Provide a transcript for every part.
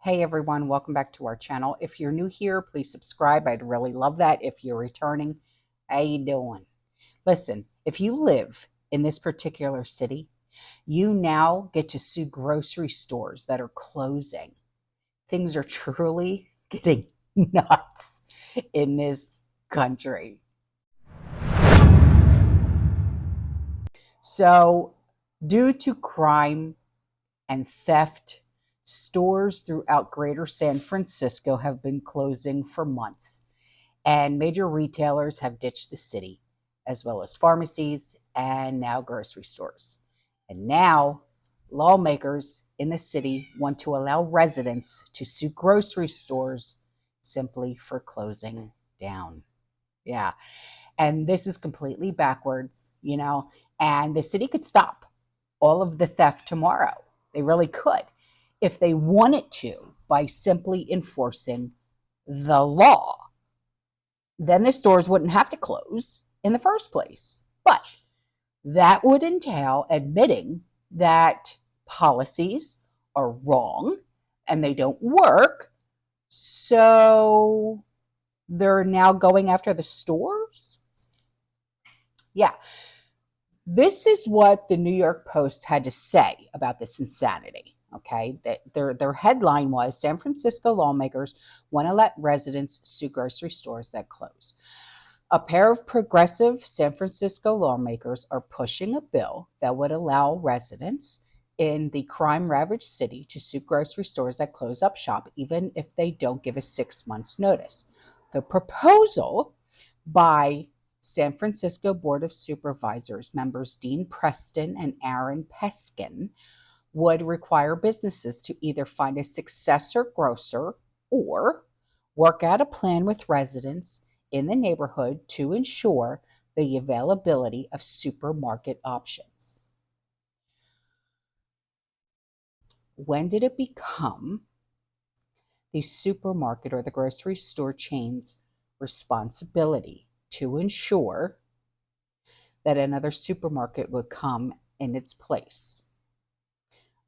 Hey everyone, welcome back to our channel. If you're new here, please subscribe. I'd really love that. If you're returning, how you doing? Listen, if you live in this particular city, you now get to sue grocery stores that are closing. Things are truly getting nuts in this country. So, due to crime and theft, stores throughout greater San Francisco have been closing for months, and major retailers have ditched the city, as well as pharmacies and now grocery stores. And now, lawmakers in the city want to allow residents to sue grocery stores simply for closing down. Yeah. And this is completely backwards, and the city could stop all of the theft tomorrow. They really could if they wanted to by simply enforcing the law. Then the stores wouldn't have to close in the first place. But that would entail admitting that policies are wrong and they don't work. So they're now going after the stores? Yeah. This is what the New York Post had to say about this insanity. Okay, their headline was San Francisco lawmakers want to let residents sue grocery stores that close. A pair of progressive San Francisco lawmakers are pushing a bill that would allow residents in the crime-ravaged city to sue grocery stores that close up shop, even if they don't give a 6 months notice. The proposal by San Francisco Board of Supervisors members Dean Preston and Aaron Peskin would require businesses to either find a successor grocer or work out a plan with residents in the neighborhood to ensure the availability of supermarket options. When did it become the supermarket or the grocery store chain's responsibility to ensure that another supermarket would come in its place?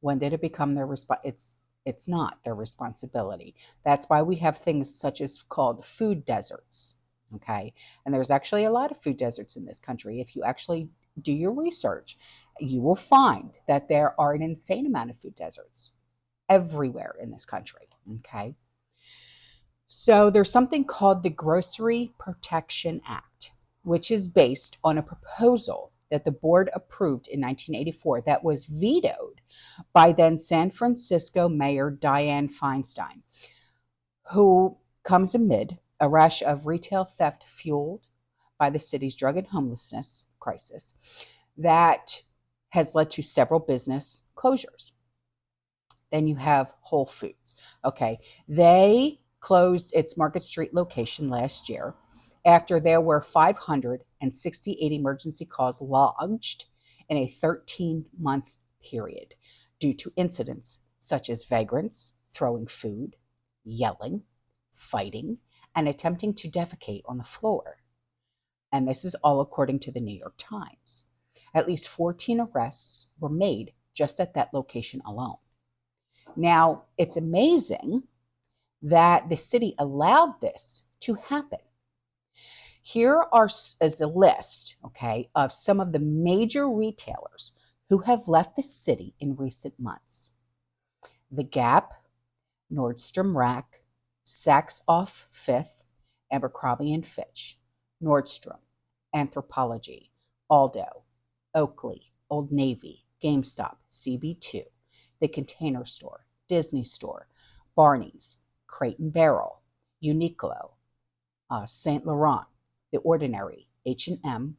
When did it become their it's not their responsibility. That's why we have things such as called food deserts. Okay. And there's actually a lot of food deserts in this country. If you actually do your research, you will find that there are an insane amount of food deserts everywhere in this country. Okay. So there's something called the Grocery Protection Act, which is based on a proposal that the board approved in 1984 that was vetoed by then San Francisco Mayor Dianne Feinstein, who comes amid a rush of retail theft fueled by the city's drug and homelessness crisis that has led to several business closures. Then you have Whole Foods. Okay, they closed its Market Street location last year after there were 568 emergency calls lodged in a 13-month period due to incidents such as vagrants throwing food, yelling, fighting, and attempting to defecate on the floor. And this is all according to the New York Times. At least 14 arrests were made just at that location alone. Now, it's amazing that the city allowed this to happen. Here is the list, okay, of some of the major retailers who have left the city in recent months. The Gap, Nordstrom Rack, Saks Off Fifth, Abercrombie & Fitch, Nordstrom, Anthropologie, Aldo, Oakley, Old Navy, GameStop, CB2, The Container Store, Disney Store, Barney's, Crate and Barrel, Uniqlo, Saint Laurent, The Ordinary, H&M,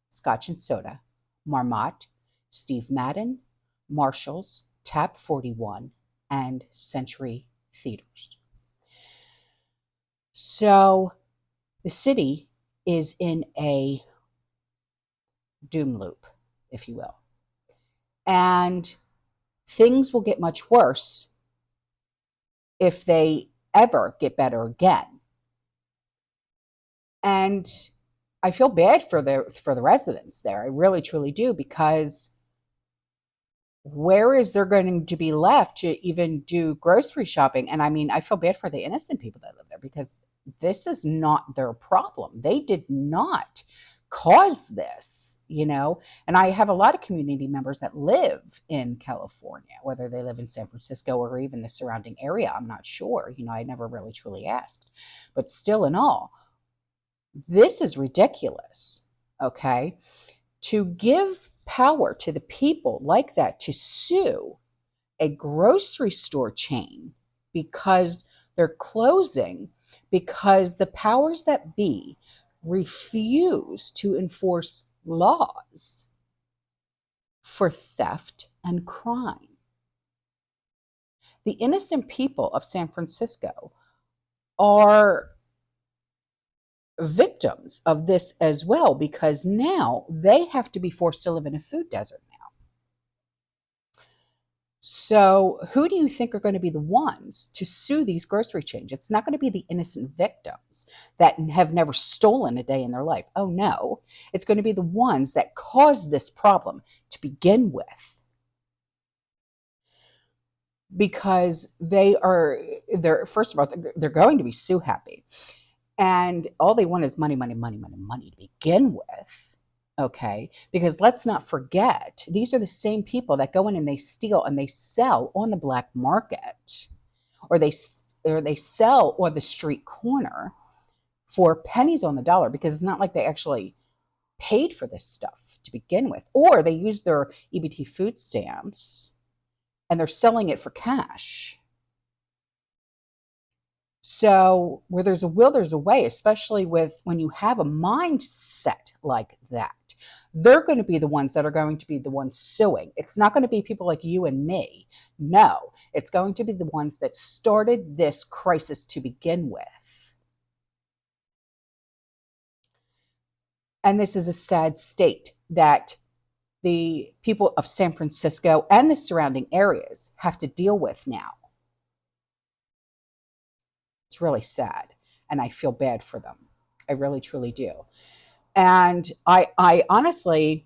Scotch and Soda, Marmot, Steve Madden, Marshalls, Tap 41, and Century Theaters. So the city is in a doom loop, if you will. And things will get much worse if they ever get better again. And I feel bad for the residents there. I really truly do, because where is there going to be left to even do grocery shopping? And I mean, I feel bad for the innocent people that live there because this is not their problem. They did not cause this, you know. And I have a lot of community members that live in California, whether they live in San Francisco or even the surrounding area. I'm not sure. You know, I never really truly asked. But still, in all, this is ridiculous. Okay. To give power to the people like that to sue a grocery store chain because they're closing, because the powers that be refuse to enforce laws for theft and crime. The innocent people of San Francisco are victims of this as well, because now they have to be forced to live in a food desert now. So, who do you think are going to be the ones to sue these grocery chains? It's not going to be the innocent victims that have never stolen a day in their life. Oh no, it's going to be the ones that caused this problem to begin with, because they're first of all, they're going to be sue happy. And all they want is money, money, money, money, money to begin with. Okay. Because let's not forget, these are the same people that go in and they steal and they sell on the black market, or they sell on the street corner for pennies on the dollar, because it's not like they actually paid for this stuff to begin with. Or they use their EBT food stamps and they're selling it for cash. So where there's a will, there's a way, especially with when you have a mindset like that. They're going to be the ones that are going to be the ones suing. It's not going to be people like you and me. No, it's going to be the ones that started this crisis to begin with. And this is a sad state that the people of San Francisco and the surrounding areas have to deal with now. It's really sad, and I feel bad for them. I really, truly do. And I honestly,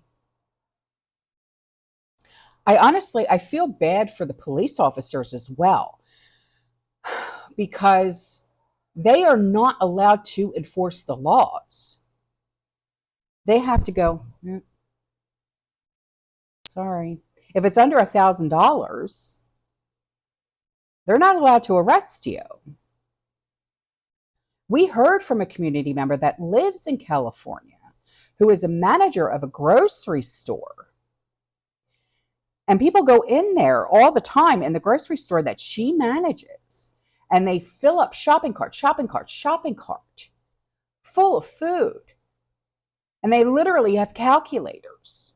I feel bad for the police officers as well, because they are not allowed to enforce the laws. They have to go, sorry. If it's under $1,000, they're not allowed to arrest you. We heard from a community member that lives in California who is a manager of a grocery store. And people go in there all the time in the grocery store that she manages, and they fill up shopping cart full of food. And they literally have calculators.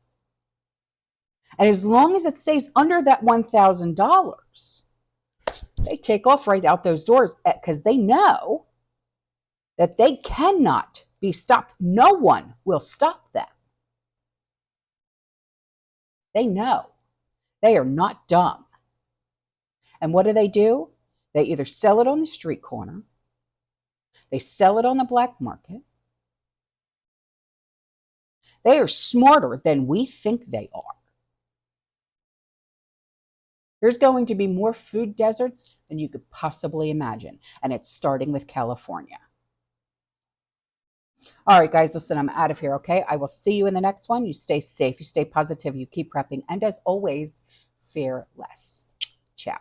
And as long as it stays under that $1,000, they take off right out those doors, because they know that they cannot be stopped. No one will stop them. They know. They are not dumb. And what do? They either sell it on the street corner, they sell it on the black market. They are smarter than we think they are. There's going to be more food deserts than you could possibly imagine. And it's starting with California. All right, guys, listen, I'm out of here, okay? I will see you in the next one. You stay safe, you stay positive, you keep prepping. And as always, fear less. Ciao.